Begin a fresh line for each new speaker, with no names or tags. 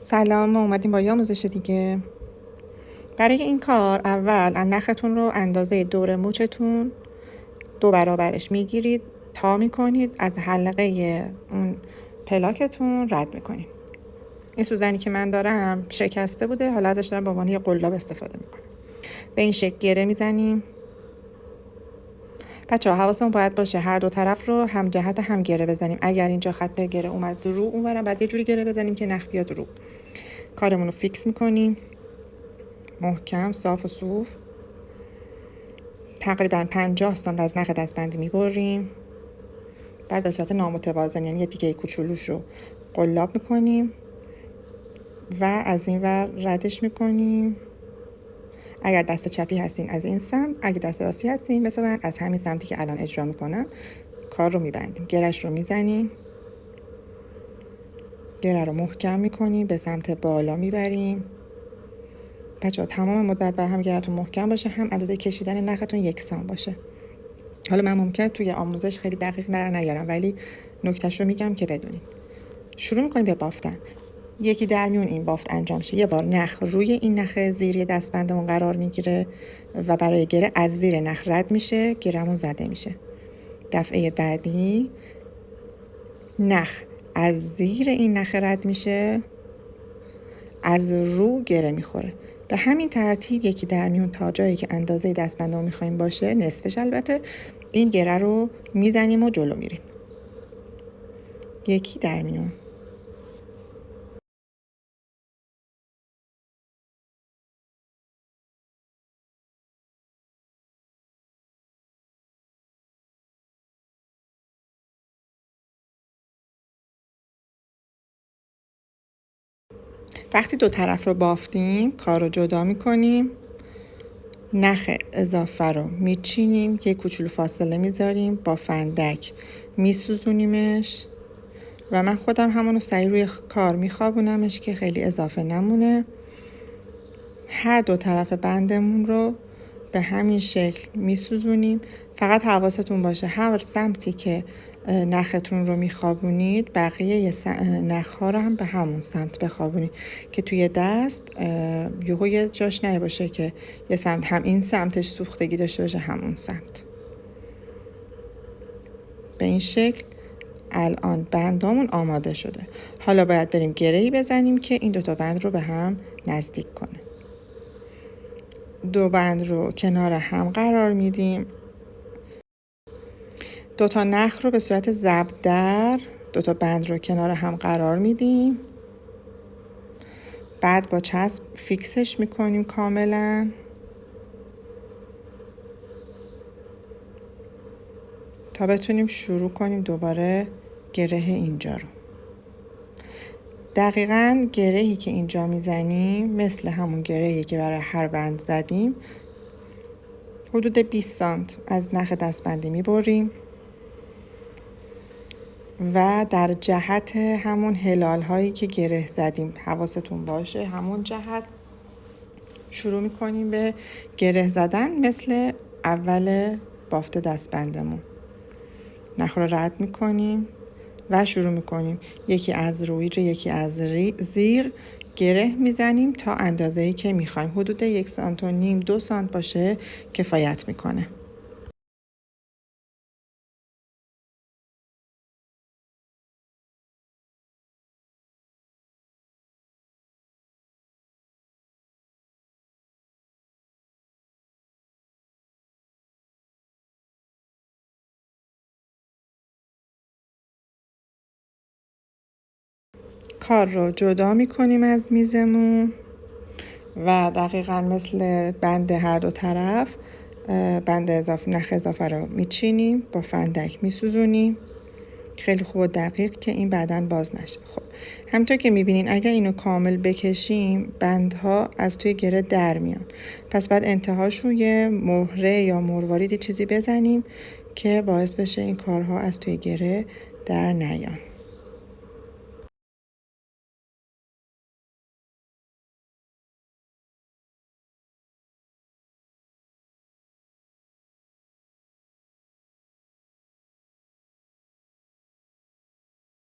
سلام، ما اومدیم با یه آموزش دیگه. برای این کار اول نختون رو اندازه دور موچتون 2 برابرش میگیرید، تا میکنید، از حلقه اون پلاکتون رد میکنید. این سوزنی که من دارم شکسته بوده، حالا ازش دارم به عنوان یه قلاب استفاده میکنم. به این شکل گره میزنیم. بچه‌ها حواسمون باید باشه هر دو طرف رو هم جهت هم گره بزنیم. اگر اینجا خط گره اومد رو، اونورم بعد یه جوری گره بزنیم که نخ بیاد رو. کارمون رو فیکس میکنیم محکم، صاف و صوف. تقریبا 50 سانت از نخ دستبندی میبریم. بعد به صورت نامتوازن، یعنی یه دیگه کوچولوش رو قلاب میکنیم و از این ور ردش میکنیم. اگر دست چپی هستین از این سمت، اگر دست راستی هستین مثل من از همین سمتی که الان اجرا میکنم کار رو میبندیم. گرهش رو میزنیم، گره رو محکم میکنیم، به سمت بالا میبریم. بچه‌ها تمام مدت بر هم گرهتون محکم باشه، هم اندازه کشیدن نختون یکسان باشه. حالا من ممکنه توی آموزش خیلی دقیق نیارم، ولی نکتهش رو میگم که بدونین. شروع میکنیم به بافتن. یکی در میون این بافت انجام شه، یه بار نخ روی این نخ زیری دستبندمون قرار میگیره و برای گره از زیر نخ رد میشه، گرهمون زده میشه. دفعه بعدی نخ از زیر این نخ رد میشه، از رو گره میخوره. به همین ترتیب یکی در میون تا جایی که اندازه دستبندمون میخوایم باشه، نصفش البته، این گره رو میزنیم و جلو میریم. یکی در میون. وقتی دو طرف رو بافتیم، کار رو جدا میکنیم. نخ اضافه رو میچینیم، یه کوچولو فاصله میذاریم، با فندک میسوزونیمش و من خودم همونو سریع روی کار میخوابونمش که خیلی اضافه نمونه. هر دو طرف بندمون رو به همین شکل میسوزونیم. فقط حواستون باشه هر سمتی که نختون رو میخوابونید بقیه نخها رو هم به همون سمت بخوابونید که توی دست یه جاش نباشه که یه سمت هم این سمتش سوختگی داشته باشه همون سمت. به این شکل الان بندامون آماده شده. حالا باید بریم گرهی بزنیم که این دوتا بند رو به هم نزدیک کنه. دو بند رو کنار هم قرار میدیم. دوتا نخ رو به صورت ضربدر دوتا بند رو کنار هم قرار میدیم. بعد با چسب فیکسش میکنیم کاملا تا بتونیم شروع کنیم دوباره گره اینجا رو. دقیقاً گرهی که اینجا میزنیم مثل همون گرهی که برای هر بند زدیم، حدود 20 سانت از نخ دستبندی میبریم و در جهت همون هلال هایی که گره زدیم، حواستون باشه همون جهت شروع میکنیم به گره زدن مثل اول بافت دستبندمون. نخ رو رد میکنیم و شروع میکنیم یکی از روی یکی از زیر گره میزنیم تا اندازه‌ای که میخوایم. حدود 1.5 سانت 2 سانت باشه کفایت میکنه. کار رو جدا میکنیم از میزمون و دقیقاً مثل بند هر دو طرف بند اضافه نخ اضافه رو میچینیم، با فندک میسوزونیم خیلی خوب و دقیق که این بعداً باز نشه. خب همونطور که میبینین اگر اینو کامل بکشیم بندها از توی گره در میان، پس بعد انتهاشون یه مهره یا مروارید چیزی بزنیم که باعث بشه این کارها از توی گره در نیان.